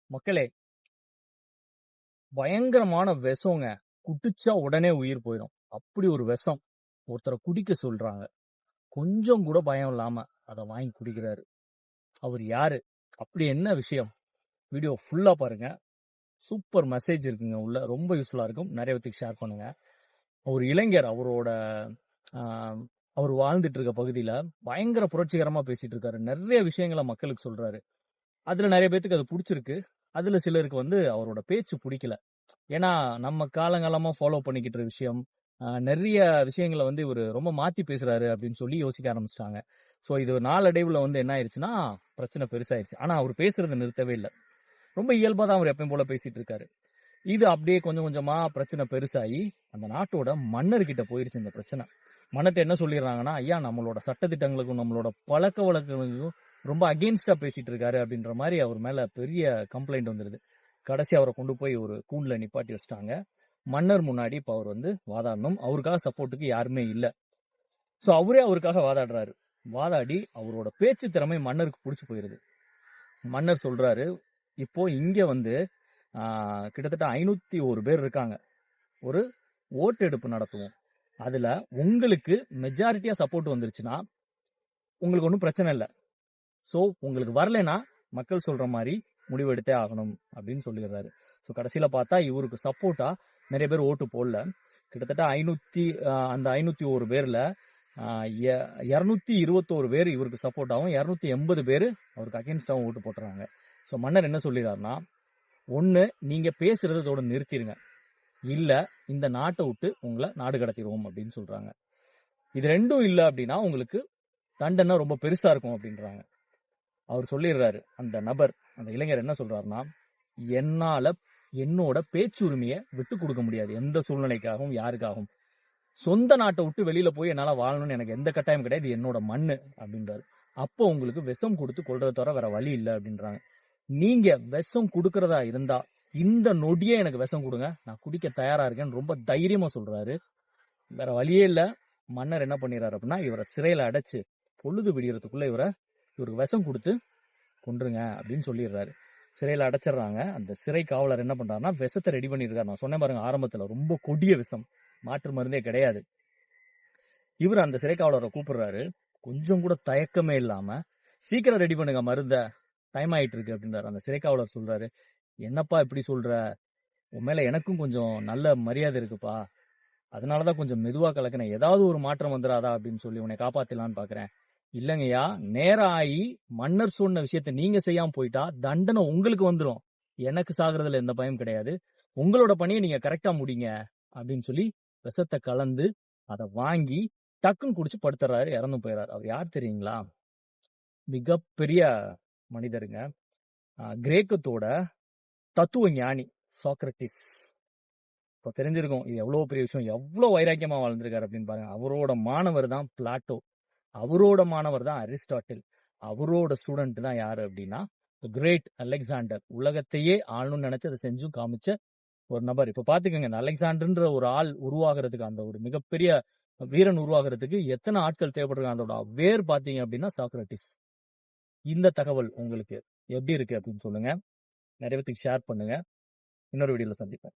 மக்களே, பயங்கரமான விஷங்க. குடிச்சா உடனே உயிர் போயிரும். அப்படி ஒரு விஷம். ஒருத்தர குடிக்க சொல்றாங்க. கொஞ்சம் கூட பயம் இல்லாம அத வாங்கி குடிக்கிறாரு. அவரு யாரு? அப்படி என்ன விஷயம்? வீடியோ ஃபுல்லா பாருங்க. சூப்பர் மெசேஜ் இருக்குங்க உள்ள. ரொம்ப யூஸ்ஃபுல்லா இருக்கும். நெறைய பேத்துக்கு ஷேர் பண்ணுங்க. ஒரு இளைஞர் அவரோட அ அவர் வாழ்ந்துட்டு இருக்க பகுதியில பயங்கர புரட்சிகரமா பேசிட்டு இருக்காரு. நெறைய விஷயங்கள மக்களுக்கு சொல்றாரு. அதுல நெறைய பேத்துக்கு அது புடிச்சிருக்கு. அதுல சிலருக்கு அவரோட பேச்சு புடிக்கல. ஏன்னா, நம்ம காலங்காலமா ஃபாலோ பண்ணிக்கிட்டு இருக்க விஷயம், நெறைய விஷயங்கள இவரு ரொம்ப மாத்தி பேசுறாரு அப்படின்னு சொல்லி யோசிக்க ஆரம்பிச்சுட்டாங்க. ஸோ இது நாளடைவுல என்ன ஆயிருச்சுன்னா, பிரச்சனை பெருசாயிருச்சு. ஆனா அவரு பேசுறத நிறுத்தவே இல்ல. ரொம்ப இயல்பா தான் அவர் எப்பவும் போல பேசிட்டு இருக்காரு. இது அப்படியே கொஞ்சம் கொஞ்சமா பிரச்சனை பெருசாயி, அந்த நாட்டோட மன்னர்கிட்ட போயிருச்சு இந்த பிரச்சனை. மன்னர்ட்ட என்ன சொல்லிடுறாங்கன்னா, ஐயா நம்மளோட சட்டதிட்டங்களுக்கும், நம்மளோட பழக்கவழக்கங்களுக்கும் ரொம்ப அகெயின்ஸ்டா பேசிட்டு இருக்காரு அப்படின்ற மாரி அவர் மேல பெரிய கம்ப்ளைண்ட் வந்துருது. கடைசியா அவர கொண்டு போய் ஒரு கூண்டுல நிப்பாட்டி வச்சுட்டாங்க. மன்னர் முன்னாடி இப்ப அவர் வாதாடணும். அவருக்காக சப்போர்ட்டுக்கு யாருமே இல்ல. சோ அவரே அவருக்காக வாதாடுறாரு. வாதாடி அவரோட பேச்சு திறமை மன்னருக்கு புடிச்சு போயிருது. மன்னர் சொல்றாரு, இப்போ இங்க கிட்டத்தட்ட 501 பேர் இருக்காங்க. ஒரு ஓட்டெடுப்பு நடத்துவோம். அதுல உங்களுக்கு மெஜாரிட்டியா சப்போர்ட் வந்துருச்சுன்னா, உங்களுக்கு ஒன்றும் பிரச்சனை இல்ல. சோ உங்களுக்கு வரலைன்னா மக்கள் சொல்ற மாதிரி முடிவு எடுத்தே ஆகணும் அப்படின்னு சொல்லிடுறாரு. ஸோ கடைசியில பார்த்தா இவருக்கு சப்போர்ட்டா நிறைய பேர் ஓட்டு போடல. கிட்டத்தட்ட அந்த 501 பேர்ல 221 பேர் இவருக்கு சப்போர்ட்டாகவும் 280 பேர் அவருக்கு அகேன்ஸ்டாகவும் ஓட்டு போட்டுறாங்க. ஸோ மன்னர் என்ன சொல்லிடுறாருன்னா, ஒண்ணு நீங்க பேசுறதோட நிறுத்திடுங்க, இல்ல இந்த நாட்டை விட்டு உங்களை நாடு கடத்திடுவோம் அப்படின்னு சொல்றாங்க. இது ரெண்டும் இல்ல அப்படின்னா உங்களுக்கு தண்டனை ரொம்ப பெருசா இருக்கும் அப்படின்றாங்க. அவர் சொல்லிடுறாரு, அந்த நபர், அந்த இளைஞர் என்ன சொல்றாருன்னா, என்னால என்னோட பேச்சுரிமையை விட்டு கொடுக்க முடியாது எந்த சூழ்நிலைக்காகவும் யாருக்காகவும். சொந்த நாட்டை விட்டு வெளியில போய் என்னால வாழணும்னு எனக்கு எந்த கட்டாயம் கிடையாது, என்னோட மண்ணு அப்படின்றாரு. அப்போ உங்களுக்கு விஷம் கொடுத்து கொள்றத தவிர வேற வழி இல்லை அப்படின்றாங்க. நீங்க விஷம் கொடுக்கறதா இருந்தா இந்த நொடியே எனக்கு விஷம் கொடுங்க, நான் குடிக்க தயாரா இருக்கேன்னு ரொம்ப தைரியமா சொல்றாரு. வேற வழியே இல்ல. மன்னர் என்ன பண்ணிடுறாரு அப்படின்னா, இவரை சிறையில அடைச்சு பொழுது விடியறதுக்குள்ள இவருக்கு விஷம் கொடுத்து கொன்றுங்க அப்படின்னு சொல்லிடுறாரு. சிறையில அடைச்சிடறாங்க. அந்த சிறை காவலர் என்ன பண்றாருன்னா, விஷத்தை ரெடி பண்ணிருக்காரு. நான் சொன்னேன் பாருங்க ஆரம்பத்துல, ரொம்ப கொடிய விஷம், மாற்று மருந்தே கிடையாது. இவர் அந்த சிறை காவலரை கூப்பிடுறாரு. கொஞ்சம் கூட தயக்கமே இல்லாம, சீக்கிரம் ரெடி பண்ணுங்க மருந்த, டைம் ஆயிட்டு இருக்கு அப்படின்றாரு. அந்த சிறை காவலர் சொல்றாரு, என்னப்பா இப்படி சொல்ற, உன் மேல எனக்கும் கொஞ்சம் நல்ல மரியாதை இருக்குப்பா, அதனாலதான் கொஞ்சம் மெதுவா கலக்கினேன், ஏதாவது ஒரு மாற்றம் வந்துடாதா அப்படின்னு சொல்லி உன்னை காப்பாத்திடலான்னு பாக்குறேன். இல்லங்கய்யா, நேரம் ஆகி மன்னர் சொன்ன விஷயத்த நீங்க செய்யாம போயிட்டா தண்டனை உங்களுக்கு வந்துடும், எனக்கு சாகுறதுல எந்த பயம் கிடையாது, உங்களோட பணியை நீங்க கரெக்டா முடிங்க அப்படின்னு சொல்லி விஷத்தை கலந்து அதை வாங்கி டக்குன்னு குடிச்சு படுத்துறாரு, இறந்து போயிறாரு. அவர் யார் தெரியுங்களா? மிகப்பெரிய மனிதருங்க. கிரேக்கத்தோட தத்துவ ஞானி சாக்ரட்டிஸ். இப்போ தெரிஞ்சிருக்கும் இது எவ்வளவு பெரிய விஷயம், எவ்வளவு வைராக்கியமா வாழ்ந்திருக்காரு அப்படின்னு பாருங்க. அவரோட மாணவர் தான் பிளாட்டோ, அவரோட மாணவர் தான் அரிஸ்டாட்டில், அவரோட ஸ்டூடெண்ட் தான் யாரு அப்படின்னா கிரேட் அலெக்சாண்டர். உலகத்தையே ஆளணும்னு நினைச்சு அதை செஞ்சும் காமிச்ச ஒரு நபர். இப்ப பாத்துக்கோங்க, இந்த அலெக்சாண்டர்ன்ற ஒரு ஆள் உருவாகிறதுக்கு, அந்த ஒரு மிகப்பெரிய வீரன் உருவாகிறதுக்கு எத்தனை ஆட்கள் தேவைப்படுறாங்க, அதோட வேர் பாத்தீங்க அப்படின்னா சாக்ரட்டிஸ். இந்த தகவல் உங்களுக்கு எப்படி இருக்கு அப்படின்னு சொல்லுங்க. நிறைய பேத்துக்கு ஷேர் பண்ணுங்க. இன்னொரு வீடியோல சந்திப்பேன்.